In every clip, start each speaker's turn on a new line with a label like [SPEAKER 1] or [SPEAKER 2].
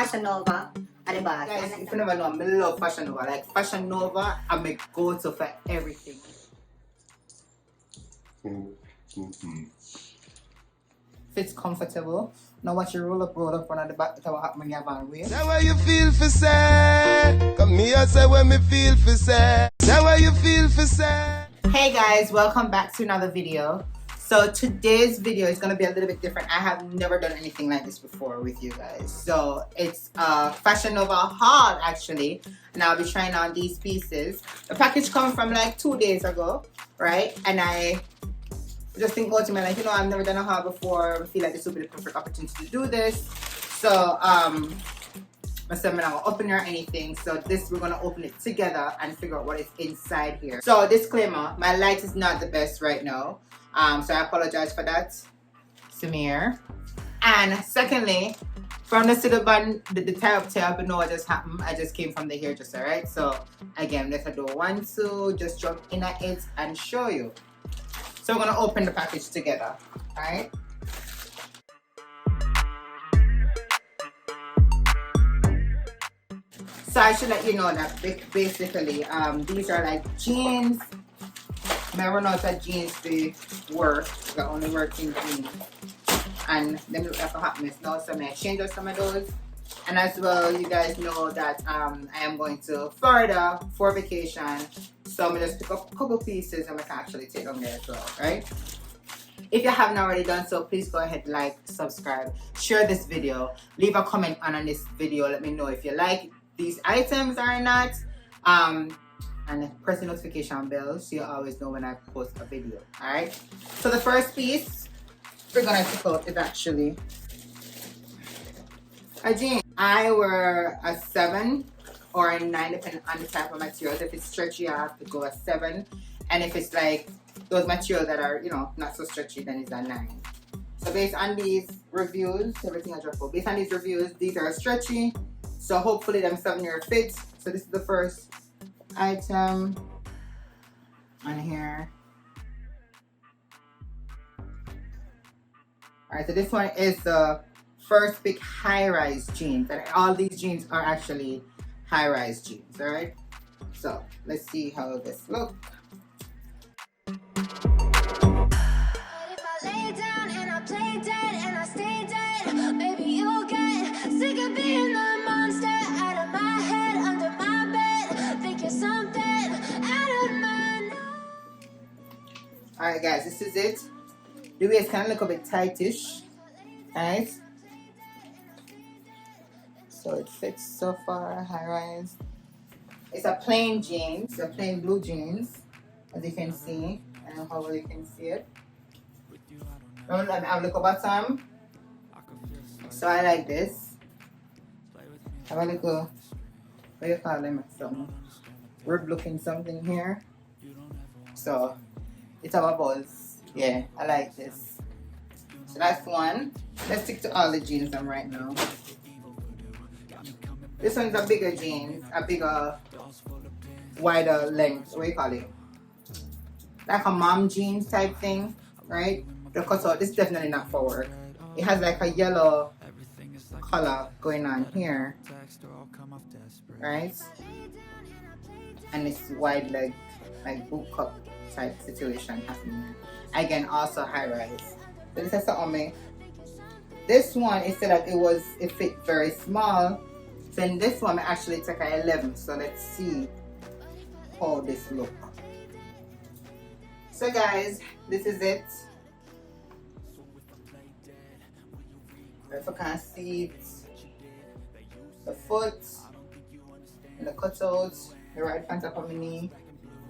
[SPEAKER 1] FashionNova.
[SPEAKER 2] Guys, if you never know, I love FashionNova. Like FashionNova, I'm a go-to for everything. Fits comfortable. Now watch you roll up on the back that will happen when you have on way.
[SPEAKER 3] Say what you feel for say. Come here, say what me feel for say. Say what you feel for say.
[SPEAKER 2] Hey guys, welcome back to another video. So today's video is going to be a little bit different. I have never done anything like this before with you guys. So it's a FashionNova haul actually. And I'll be trying on these pieces. The package come from like 2 days ago, right? And I just think about it, like, you know, I've never done a haul before. I feel like this will be the perfect opportunity to do this. So I said I'm not gonna open it or anything. So this, we're gonna open it together and figure out what is inside here. So disclaimer, my light is not the best right now. So I apologize for that, Samir. And secondly, from the to the bun, the tab, you know what just happened. I just came from the hairdresser, right? So again, let's do 1, 2, just jump in at it and show you. So we're gonna open the package together, alright? So I should let you know that basically, these are like jeans. I run out of jeans to work. I only work in jeans. And them look like a hot mess now, so I'm gonna change out some of those. And as well, you guys know that I am going to Florida for vacation. So I'm gonna just pick up a couple pieces and I can actually take them there as well, right? If you haven't already done so, please go ahead, like, subscribe, share this video, leave a comment on this video. Let me know if you like these items or not. And press the notification bell so you always know when I post a video. Alright? So the first piece we're gonna pick out is actually a jean. I wear a 7 or a 9 depending on the type of materials. If it's stretchy, I have to go a 7. And if it's like those materials that are, you know, not so stretchy, then it's a 9. So based on these reviews, everything I drop out. Based on these reviews, these are stretchy. So hopefully them 7-year fit. So this is the first item on here. Alright, so this one is the first big high-rise jeans. And all these jeans are actually high-rise jeans, alright? So let's see how this looks. Alright guys, this is it. The waist kind of look a bit tightish. Nice. So it fits so far, high rise. It's a plain jeans, a plain blue jeans, as you can see. I don't know how well you can see it. I have a little bottom. So I like this. Have a little, what do you call them? Some rib looking something here. So it's our balls. Yeah, I like this. So that's one. Let's stick to all the jeans I'm right now. This one's a bigger jeans, a bigger, wider length. What do you call it? Like a mom jeans type thing, right? The cutout. This is definitely not for work. It has like a yellow color going on here, right? And it's wide leg, like boot cut type situation happening. Again, also high rise. So this is on me. This one, it said that it fit very small. So in this one, I actually took a 11. So let's see how this look. So guys, this is it. If I can see it, the foot and the cutout, the right front up of my knee.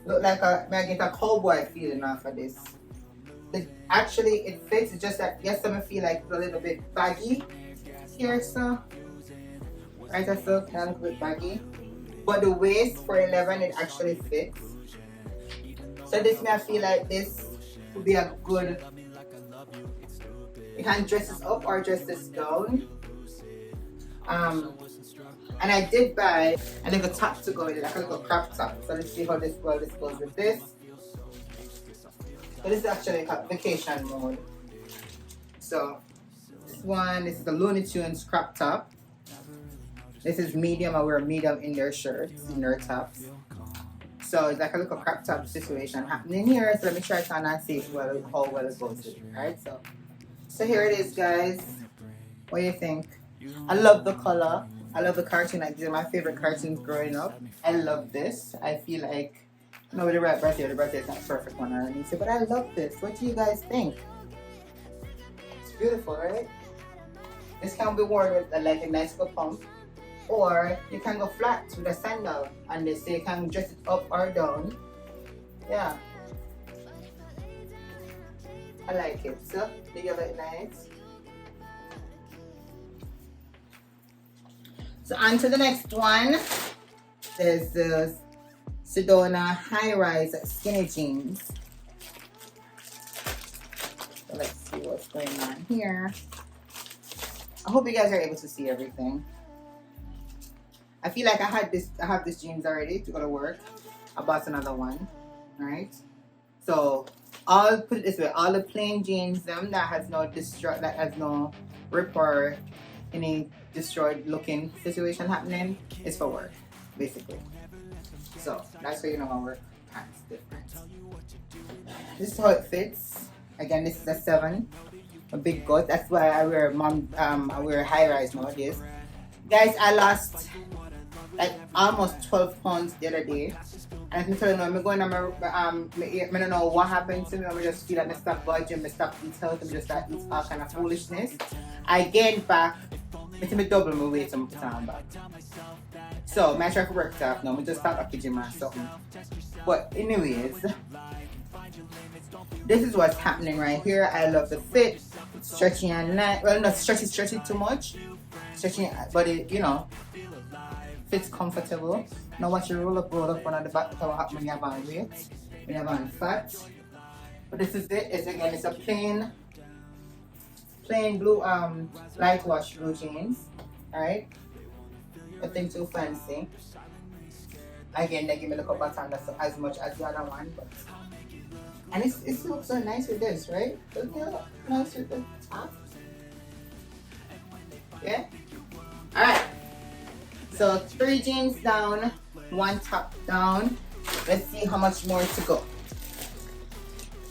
[SPEAKER 2] Look like I get a cowboy feeling off of this. Actually, it fits. It's just that yes, I feel like a little bit baggy here, so right, so kind of a little bit baggy. But the waist for 11, it actually fits. So this may I feel like this would be a good. You can dress this up or dress this down. And I did buy a little top to go with it, like a little crop top. So let's see how this goes with this. So this is actually a vacation mode. So this one, this is the Looney Tunes crop top. This is medium. I wear medium in their shirts, in their tops. So it's like a little crop top situation happening here. So let me try it on and see how well it goes with it. Alright, so here it is, guys. What do you think? I love the color. I love the cartoon. Like, these are my favorite cartoons growing up. I love this. I feel like, no, with the right brassiere, the brassiere is not a perfect one underneath it, but I love this. What do you guys think? It's beautiful, right? This can be worn with like a nice little pump, or you can go flat with a sandal, and they say you can dress it up or down. Yeah, I like it. So, do you like nice? So on to the next one. There's the Sedona high-rise skinny jeans. So let's see what's going on here. I hope you guys are able to see everything. I feel like I have this jeans already to go to work. I bought another one, right? So I'll put it this way: all the plain jeans that has no rip or any destroyed looking situation happening is for work, basically. So that's where you know my work pants different. This is how it fits. Again, this is a 7, a big gut. That's why I wear I wear high rise nowadays. Guys, I lost like almost 12 pounds the other day. And I'm telling you, I'm going on I don't know what happened to me. I just feel like I stopped budging, I stopped eating health, I just start eating all kind of foolishness. I gained back, I double my weight some time back. So I try to work it off now. I just start up the gym or something. But anyways, this is what's happening right here. I love the fit. It's stretchy and nice. Well, not stretchy too much. Stretchy, but it, you know, fits comfortable. Now watch you roll up on the back. That's what happens when you have on weight, when you have on fat. But this is it. It's a plain blue light wash blue jeans. Alright, nothing too fancy. Again, they give me a little button that's as much as the other one, but and it looks so nice with this, right? Doesn't it look nice with the top? Yeah. Alright. So 3 jeans down, 1 top down. Let's see how much more to go.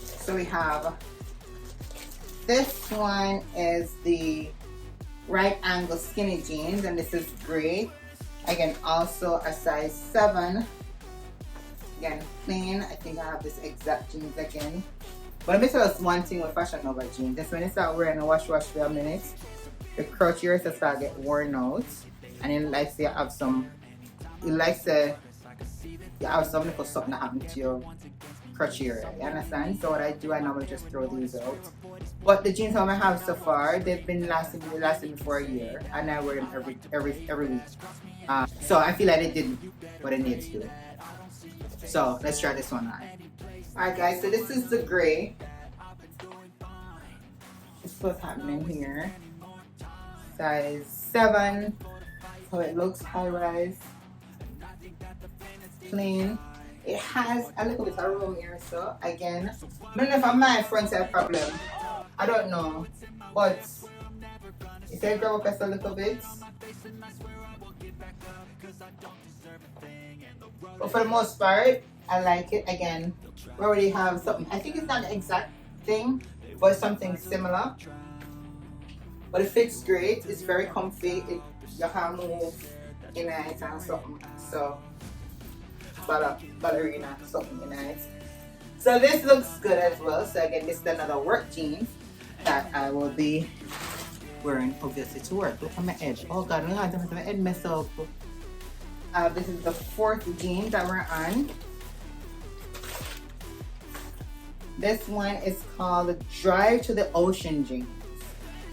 [SPEAKER 2] So we have this one is the right angle skinny jeans, and this is gray. Again, also a size 7. Again, plain. I think I have this exact jeans again. But let me tell us one thing with FashionNova jeans. That's when you start wearing a wash for a minute, the crotch here to start get worn out. And it likes to have some, little something that happened to your crotch area. You understand? So what I do, I normally just throw these out. But the jeans I have so far, they've been lasting me for a year, and I wear them every week. So I feel like they did what it needs to do. So let's try this one on. Alright guys, so this is the gray. This is what's happening here. Size 7. How it looks, high rise, plain. It has a little bit of room here, so again, I don't know if I'm my front side problem. I don't know, but if I grab up just a little bit, but for the most part, I like it. Again, we already have something. I think it's not the exact thing, but something similar. But it fits great. It's very comfy. You can move in it and something. So, ballerina, something in it. So this looks good as well. So again, this is another work jeans that I will be wearing obviously to work. Look at my head. Oh God, I'm gonna have my head mess up. This is the 4th jean that we're on. This one is called Drive to the Ocean jeans.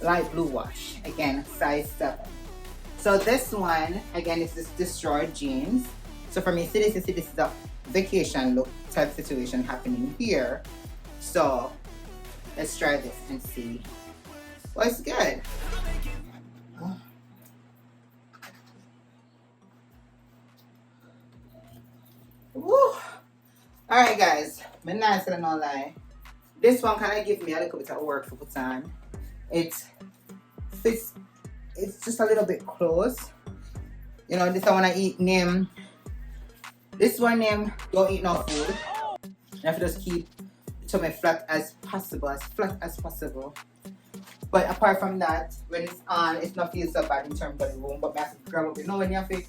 [SPEAKER 2] Light blue wash. Again, size 7. So this one, again, is this destroyed jeans. So for me, this is a vacation look type situation happening here. So let's try this and see what's good. Woo! Alright guys, I'm not gonna no lie. This one kind of gives me a little bit of work to put on. It fits, it's just a little bit close. You know, this one I eat name. This one name don't eat no food. You have to just keep the tummy flat as possible, as flat as possible. But apart from that, when it's on, it's not feel so bad in terms of the room. But I have to grab up. You know when you have to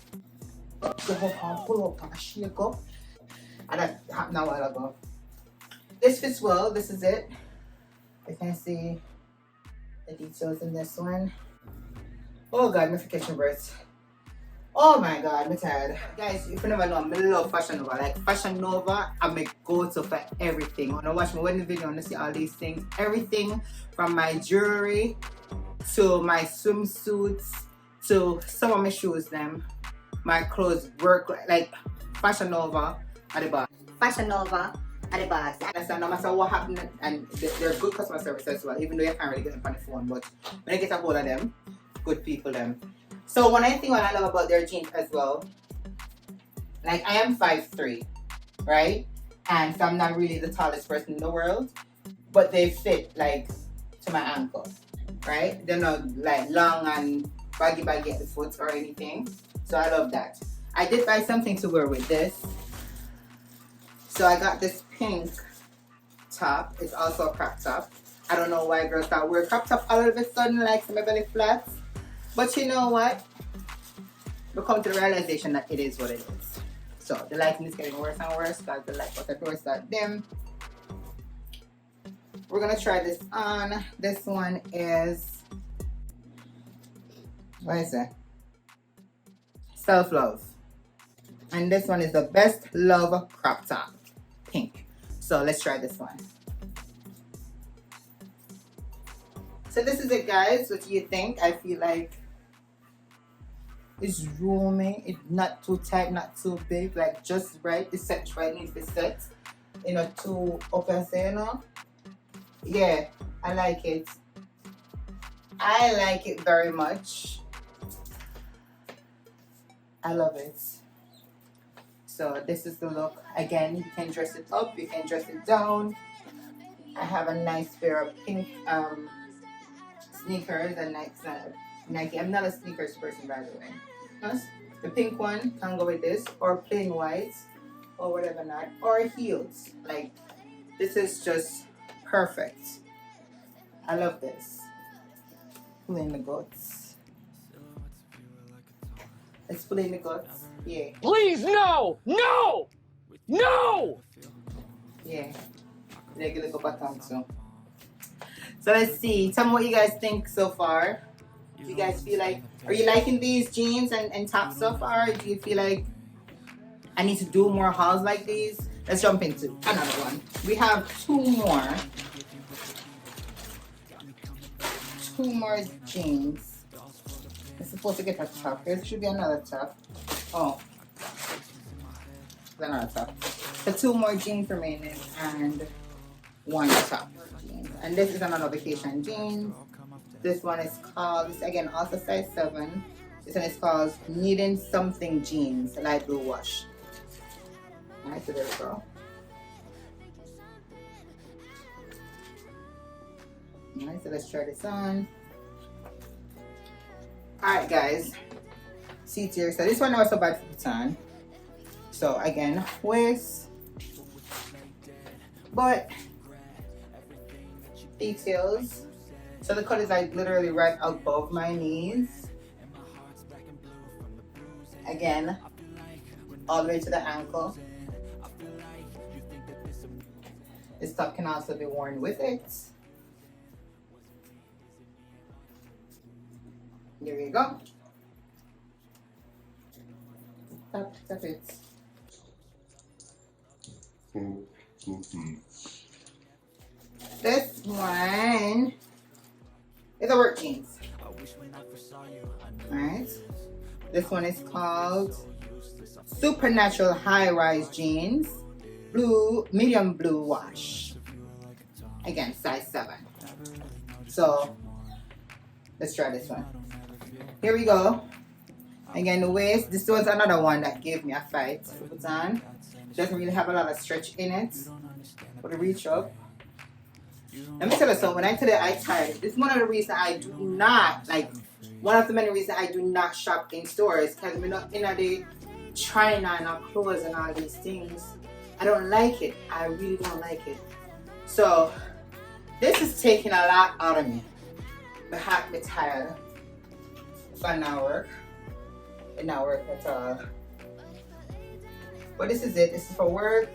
[SPEAKER 2] go up and pull up and shake up? And that happened a while ago. This fits well. This is it. You can see the details in this one. Oh God, my kitchen birds. Oh my God, I'm tired. Guys, if you never know, I love FashionNova. Like FashionNova, I'm a go-to for everything. When I watch my wedding video, I want to see all these things. Everything from my jewelry to my swimsuits to some of my shoes, my clothes work like FashionNova at the bar. FashionNova at the bar. Understand? No matter what happened, and they're good customer service as well, even though you can't really get them on the phone. But when I get a hold of them, good people them. So one other thing what I love about their jeans as well, like I am 5'3", right? And so I'm not really the tallest person in the world, but they fit like to my ankle, right? They're not like long and baggy at the foot or anything. So I love that. I did buy something to wear with this. So I got this pink top. It's also a crop top. I don't know why girls start wear crop top all of a sudden, like my belly flats. But you know what? We come to the realization that it is what it is. So the lighting is getting worse and worse because the light button doors start dim. We're gonna try this on. This one is, what is it? Self-love. And this one is the best love crop top, pink. So let's try this one. So this is it, guys. What do you think? I feel like it's roomy. It's not too tight, not too big. Like just right. It's set right. It needs to be set. You know, too open, say, you know. Yeah, I like it. I like it very much. I love it. So this is the look. Again, you can dress it up. You can dress it down. I have a nice pair of pink sneakers and Nike. I'm not a sneakers person, by the way. The pink one can go with this, or plain white, or whatever not, or heels. Like this is just perfect. I love this. Pulling the guts. Let's pull in the guts. Yeah.
[SPEAKER 1] Please, no! No! No!
[SPEAKER 2] Yeah. Like a little button too. So let's see. Tell me what you guys think so far. Do you guys feel like, are you liking these jeans and tops so far? Do you feel like I need to do more hauls like these? Let's jump into another one. We have two more jeans. It's supposed to get a top. There should be another top. Oh, another top. So two more jeans remaining and one top jeans. And this is another vacation jeans. This one is called, this again also size 7. This one is called Needing Something Jeans, light blue wash. Alright, so there we go. Alright, so let's try this on. Alright guys, see here. So this one was so bad to put on. So again, waist, but details. So the cut is like literally right above my knees. Again, all the way to the ankle. This top can also be worn with it. There we go. Tap it. This one is a work jeans. Alright. This one is called Supernatural High Rise Jeans. Blue, medium blue wash. Again, size 7. So let's try this one. Here we go. Again, the waist. This was another one that gave me a fight to put on. It doesn't really have a lot of stretch in it. For the reach up. Let me tell you something. When I tell you I tired, this is one of the reasons I do not like one of the many reasons I do not shop in stores, because we're not in the trying on our clothes and all these things. I don't like it. I really don't like it. So this is taking a lot out of me. My heart be tired. But not work. It not work at all. But this is it. This is for work.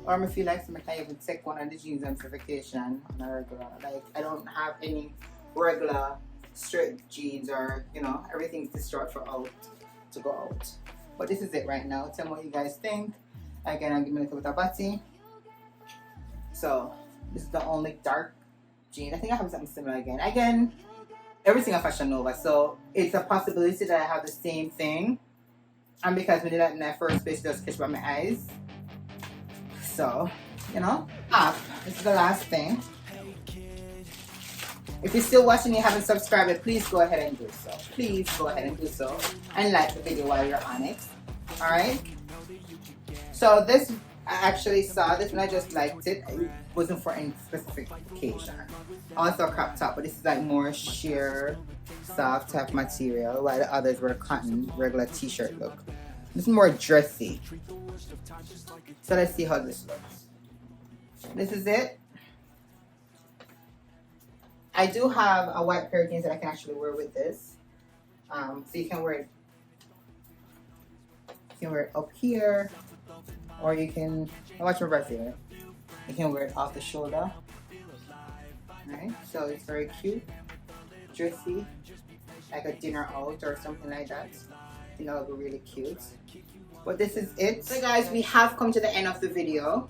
[SPEAKER 2] Or I feel like I can even take one of the jeans on vacation on a regular. Like I don't have any regular straight jeans, or you know, everything's too short for out to go out. But this is it right now. Tell me what you guys think. Again, I'll give me a little bit of body. So this is the only dark jean. I think I have something similar again. Again, everything at FashionNova. So it's a possibility that I have the same thing. And because we did that in that first space, just catch by my eyes. So, you know, this is the last thing. If you're still watching and you haven't subscribed, please go ahead and do so. Please go ahead and do so. And like the video while you're on it. Alright? So this, I actually saw this and I just liked it. It wasn't for any specific occasion. Also a crop top, but this is like more sheer, soft type material, while the others were cotton, regular t-shirt look. This is more dressy. So let's see how this looks. This is it. I do have a white pair of jeans that I can actually wear with this. So you can wear it. You can wear it up here, or you can watch my breath here. You can wear it off the shoulder. Alright, so it's very cute, dressy, like a dinner out or something like that. I think that would be really cute. But this is it. So guys, we have come to the end of the video.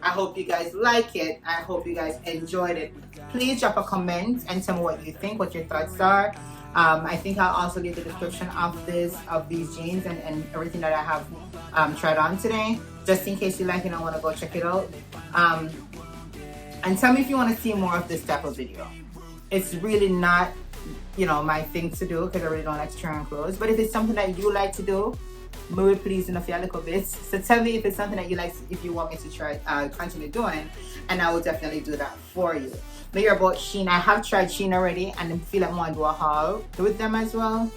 [SPEAKER 2] I hope you guys like it. I hope you guys enjoyed it. Please drop a comment and tell me what you think, what your thoughts are. I think I'll also leave the description of these jeans and everything that I have tried on today, just in case you like it and want to go check it out. And tell me if you want to see more of this type of video. It's really not, you know, my thing to do because I really don't like to try on clothes. But if it's something that you like to do, maybe please enough a little bit. So tell me if it's something that you like, if you want me to try continue doing, and I will definitely do that for you. But you're about Shein. I have tried Shein already and I feel like I want to do a haul with them as well.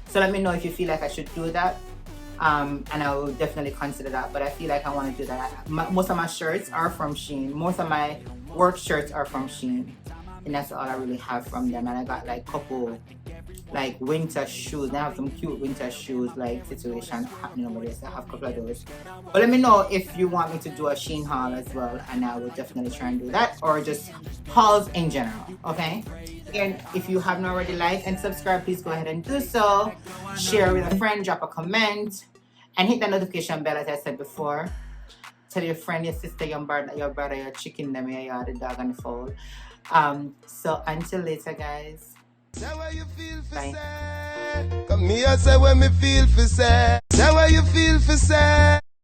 [SPEAKER 2] So let me know if you feel like I should do that. And I will definitely consider that, but I feel like I want to do that. Most of my shirts are from Shein. Most of my work shirts are from Shein, and that's all I really have from them. And I got like couple like winter shoes. They have some cute winter shoes like situation happening over there, so I have a couple of those. But let me know if you want me to do a Shein haul as well, and I will definitely try and do that, or just hauls in general. Okay, again, if you haven't already liked and subscribed, please go ahead and do so. Share with a friend, drop a comment, and hit the notification bell as I said before. Tell your friend, your sister, your brother, your chicken, them, your the dog and the fowl. So until later, guys. Bye.
[SPEAKER 3] Come here, say when me feel for say. Say what you feel for say.